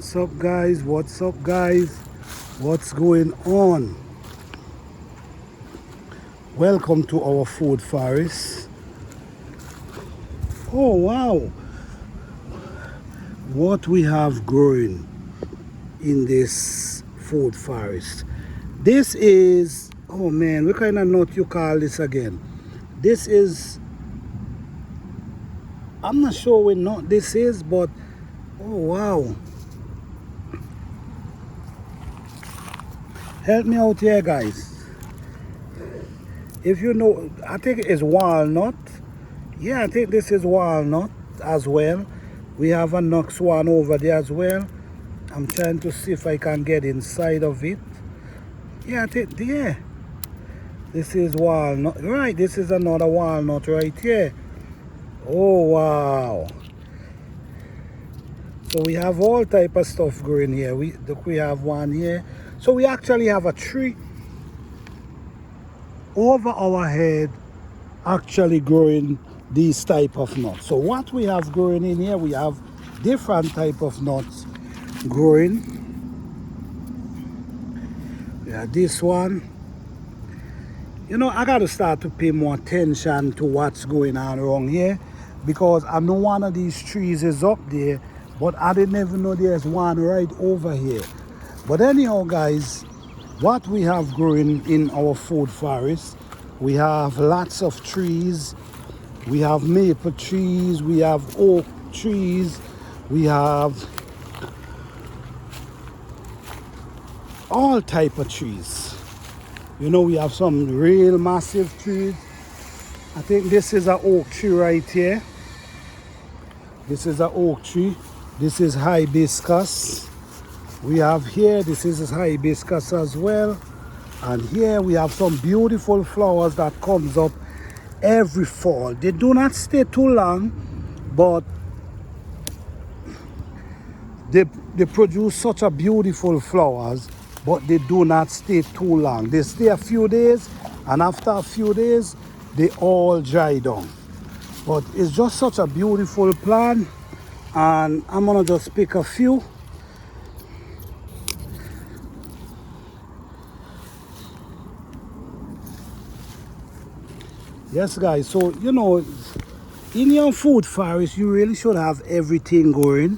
What's up, guys? What's up, guys? What's going on? Welcome to our food forest. Oh wow, what we have growing in this food forest. This is, oh man, what kind of nut you call this again? This is, I'm not sure what nut this is, but oh wow. Help me out here, guys. If you know, I think it's walnut. Yeah, I think this is walnut as well. We have a Knox one over there as well. I'm trying to see if I can get inside of it. Yeah, I think, yeah. This is walnut. Right, this is another walnut right here. Oh, wow. So we have all type of stuff growing here. We have one here. So we actually have a tree over our head actually growing these type of nuts. So what we have growing in here, we have different type of nuts growing. Yeah, this one. You know, I got to start to pay more attention to what's going on around here, because I know one of these trees is up there, but I didn't even know there's one right over here. But anyhow, guys, what we have growing in our food forest, we have lots of trees. We have maple trees, we have oak trees, we have all type of trees. You know, we have some real massive trees. I think this is an oak tree right here. This is an oak tree. This is hibiscus. We have here, this is hibiscus as well. And here we have some beautiful flowers that comes up every fall. They do not stay too long, but they produce such a beautiful flowers, but they do not stay too long. They stay a few days, and after a few days they all dry down. But it's just such a beautiful plant, and I'm gonna just pick a few. Yes, guys, so you know, in your food forest you really should have everything going.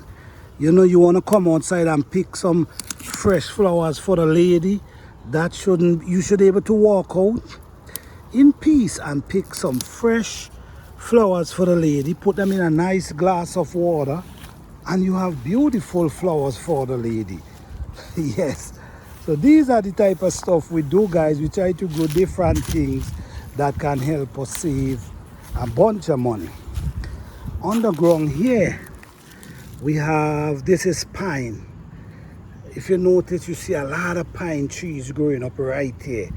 You know, you want to come outside and pick some fresh flowers for the lady. You should be able to walk out in peace and pick some fresh flowers for the lady, put them in a nice glass of water, and you have beautiful flowers for the lady. Yes, so these are the type of stuff we do, guys. We try to grow different things that can help us save a bunch of money. On the ground here, we have, this is pine. If you notice, you see a lot of pine trees growing up right here.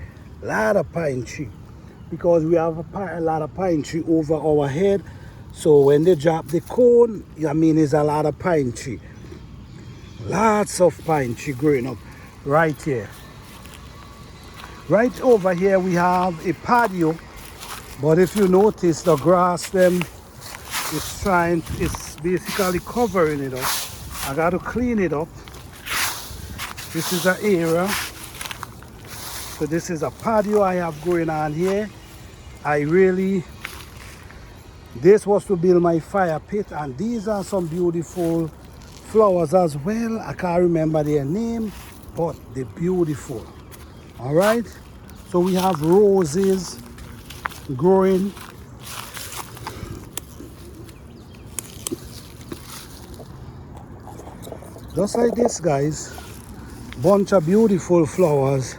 A lot of pine tree. Because we have a lot of pine tree over our head. So when they drop the cone, I mean, there's a lot of pine tree. Lots of pine tree growing up right here. Right over here we have a patio, but if you notice, the grass them is basically covering it up. I got to clean it up. This is an area. So this is a patio I have going on here. This was to build my fire pit, and these are some beautiful flowers as well. I can't remember their name, but they're beautiful. All right, so we have roses growing. Just like this, guys. Bunch of beautiful flowers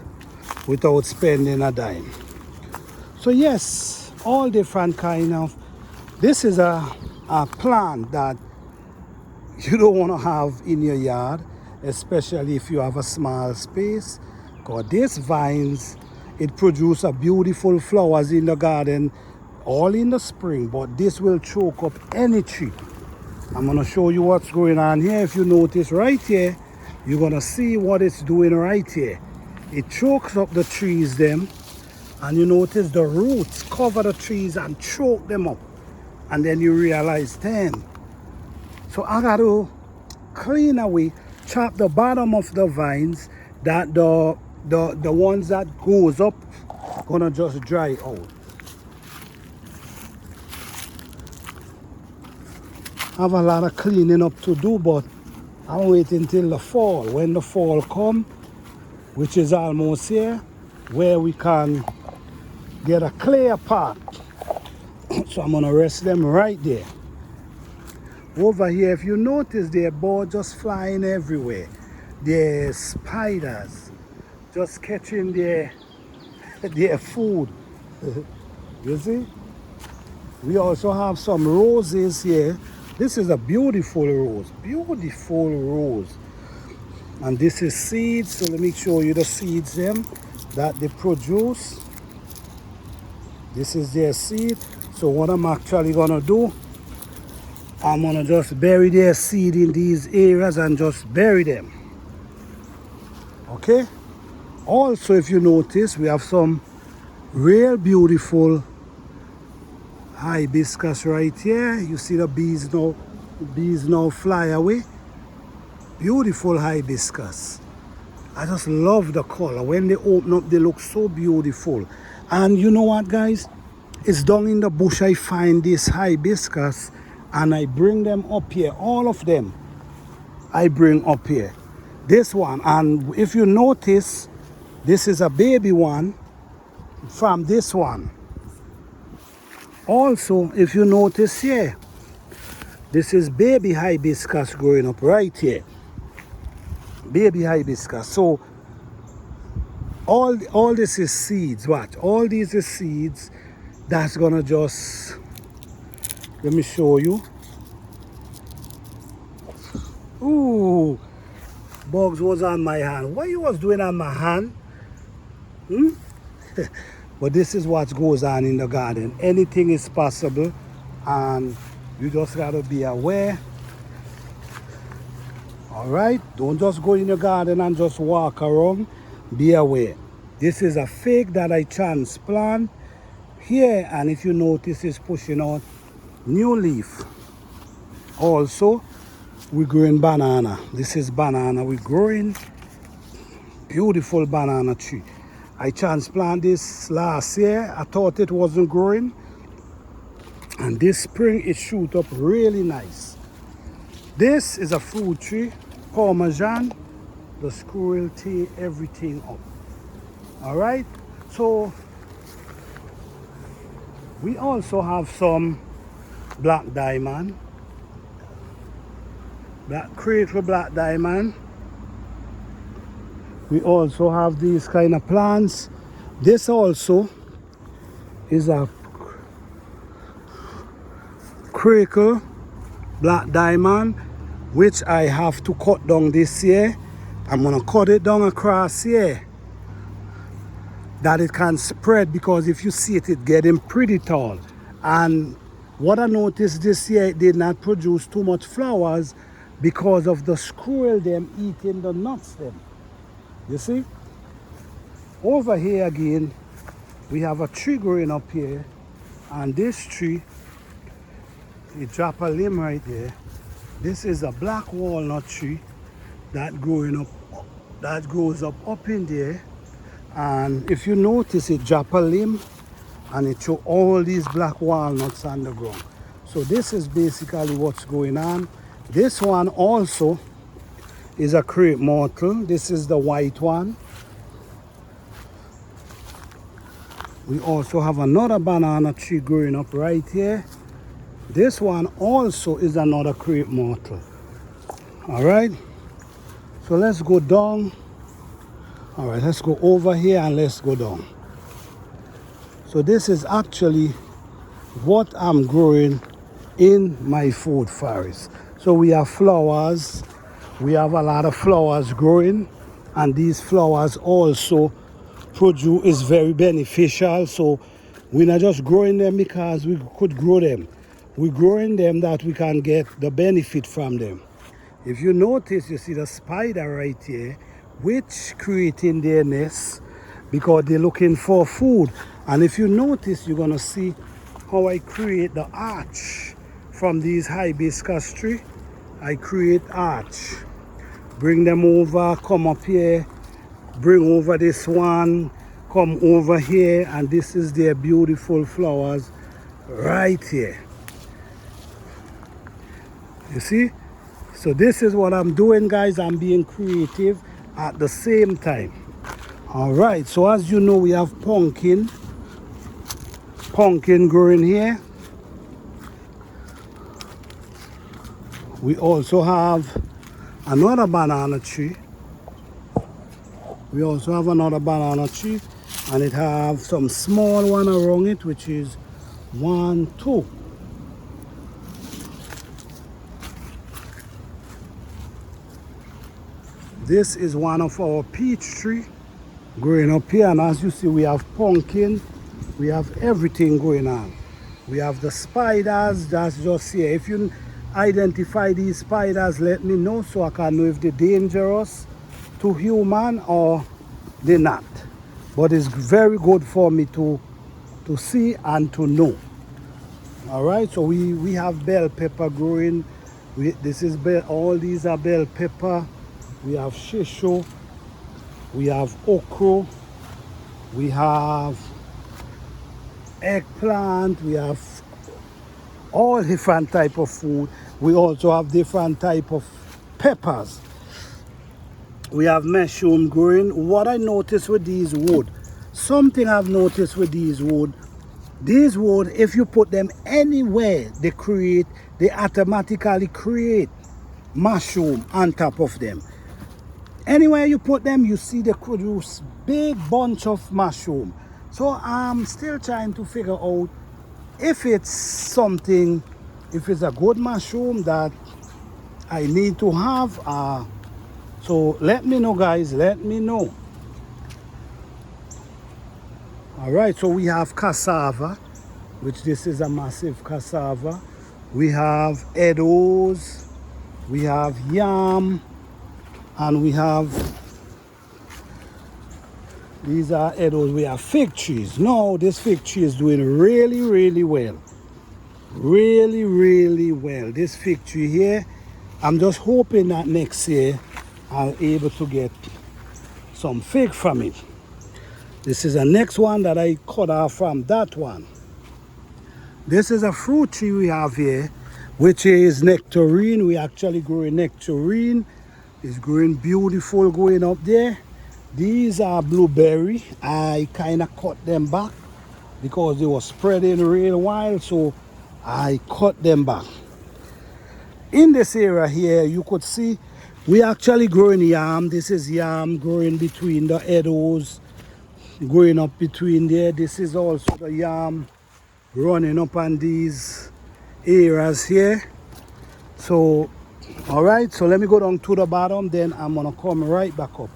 without spending a dime. So yes, all different kind of, this is a plant that you don't want to have in your yard, especially if you have a small space. Because these vines, it produces a beautiful flowers in the garden all in the spring, but this will choke up any tree. I'm going to show you what's going on here. If you notice right here, you're going to see what it's doing right here. It chokes up the trees them, and you notice the roots cover the trees and choke them up. And then you realize, damn, so I got to clean away chop the bottom of the vines, that the ones that goes up gonna just dry out. Have a lot of cleaning up to do, but I'm waiting till the fall. When the fall come, which is almost here, where we can get a clear path. So I'm gonna rest them right there. Over here, if you notice, there are birds just flying everywhere. There's spiders just catching their food. You see? We also have some roses here. This is a beautiful rose, and this is seeds. So let me show you the seeds them that they produce. This is their seed. So what I'm actually gonna do, I'm gonna just bury their seed in these areas and just bury them. Okay? Also, if you notice, we have some real beautiful hibiscus right here. You see the bees now fly away. Beautiful hibiscus. I just love the color. When they open up, they look so beautiful. And you know what, guys? It's down in the bush I find this hibiscus, and I bring them up here. All of them I bring up here. This one, and if you notice, this is a baby one from this one. Also, if you notice here, this is baby hibiscus growing up right here. Baby hibiscus. So all this is seeds. Watch. All these is seeds. That's gonna just, let me show you. Ooh, bugs was on my hand. What you was doing on my hand? But this is what goes on in the garden. Anything is possible, and you just gotta be aware. All right, don't just go in the garden and just walk around. Be aware. This is a fig that I transplant here, and if you notice, it's pushing out new leaf. Also, we're growing banana. This is banana we're growing. Beautiful banana tree. I transplanted this last year. I thought it wasn't growing, and this spring it shoot up really nice. This is a fruit tree, Parmesan. The squirrel tear everything up. All right, so we also have some black diamond, crate for black diamond. We also have these kind of plants. This also is a crackle black diamond, which I have to cut down this year. I'm gonna cut it down across here that it can spread, because if you see it, it's getting pretty tall. And what I noticed this year, it did not produce too much flowers because of the squirrel them eating the nuts them. You see? Over here again, we have a tree growing up here, and this tree, it drop a limb right there. This is a black walnut tree that grows up in there. And if you notice, it drop a limb and it show all these black walnuts on the ground. So this is basically what's going on. This one also is a crepe myrtle. This is the white one. We also have another banana tree growing up right here. This one also is another crepe myrtle. All right, so let's go down. All right, let's go over here and let's go down. So this is actually what I'm growing in my food forest. So we have flowers. We have a lot of flowers growing, and these flowers also produce is very beneficial. So we're not just growing them because we could grow them. We're growing them that we can get the benefit from them. If you notice, you see the spider right here, which creating their nest because they're looking for food. And if you notice, you're gonna see how I create the arch from these hibiscus tree. I create arch. Bring them over, come up here, bring over this one, come over here, and this is their beautiful flowers right here. You see? So this is what I'm doing, guys. I'm being creative at the same time. All right, so as you know, we have pumpkin growing here. We also have another banana tree. We also have another banana tree, and it have some small one around it, which is 1, 2. This is one of our peach tree growing up here, and as you see, we have pumpkin, we have everything going on. We have the spiders that's just here. If you identify these spiders, let me know so I can know if they're dangerous to human or they're not. But it's very good for me to see and to know. All right, so we have bell pepper growing. All these are bell pepper. We have shisho, we have okra, we have eggplant, we have all different type of food. We also have different type of peppers. We have mushroom growing. What I noticed with these wood, something I've noticed with these wood, if you put them anywhere, they automatically create mushroom on top of them. Anywhere you put them, you see they produce big bunch of mushroom. So I'm still trying to figure out if it's a good mushroom that I need to have. So let me know, guys, let me know. All right, so we have cassava, which this is a massive cassava. We have edos, we have yam, and we have, these are edos. We have fig trees. No, this fig tree is doing really, really well. Really, really well. This fig tree here, I'm just hoping that next year I'll be able to get some fig from it. This is the next one that I cut off from that one. This is a fruit tree we have here, which is nectarine. We actually growing nectarine. It's growing beautiful going up there. These are blueberry. I kind of cut them back because they were spreading real wild, so I cut them back. In this area here, you could see we actually growing yam. This is yam growing between the edos, growing up between there. This is also the yam running up on these areas here. So all right, so let me go down to the bottom, then I'm gonna come right back up.